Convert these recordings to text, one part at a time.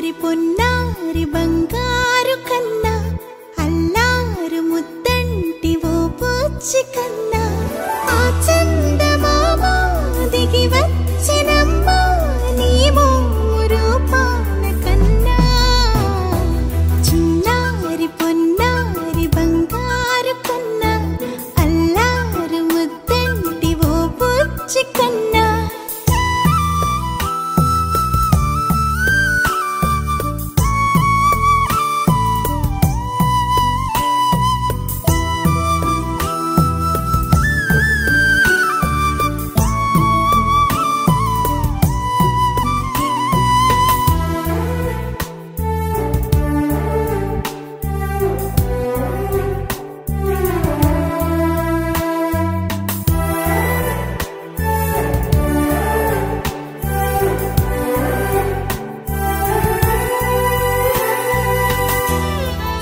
చిన్నారి పొన్నారి బంగారు కన్నా అల్లారు ముద్దంటి ఓ పూచి కన్నా ఆ చందమామ దిగి వచ్చినమ్మా నీ రూపాన కన్నా చిన్నారి పొన్నారి బంగారు కన్నా అల్లారు ముద్దంటి ఓ పూచి కన్నా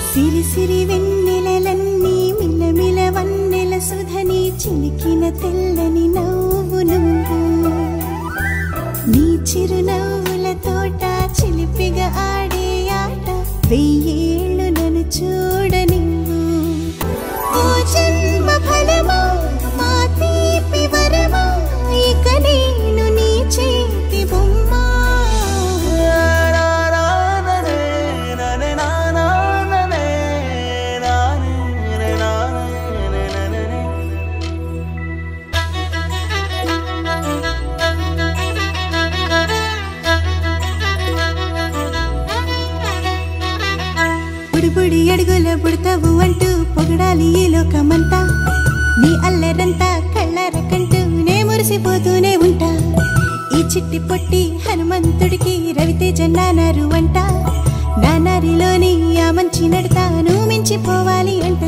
సిరి సిరి వెన్నెలలన్నీ మిలమిల వన్నెల సుధని చిలికిన తెల్లని నవ్వు నువ్వు నీ చిరునవ్వుల తోట చిలిపిగా ఆడే ఆట వెయ్యేళ్ళు నన్ను చూడనివ్వు ఓ జన్మ ఫలమా మా తీపి వరమా ఇక నేను నీ చేతి బొమ్మ బుడి అడుగుల పుడతావు అంటూ పొగడాలి ఈ లోకమంతా నీ అల్లరంతా కళ్ళరకంటూ నే మురిసిపోతూనే ఉంటా ఈ చిట్టి పొట్టి హనుమంతుడికి రవితేజ నానారు అంట నానారిలోని ఆ మంచి నడతా నువ్వు మించిపోవాలి అంట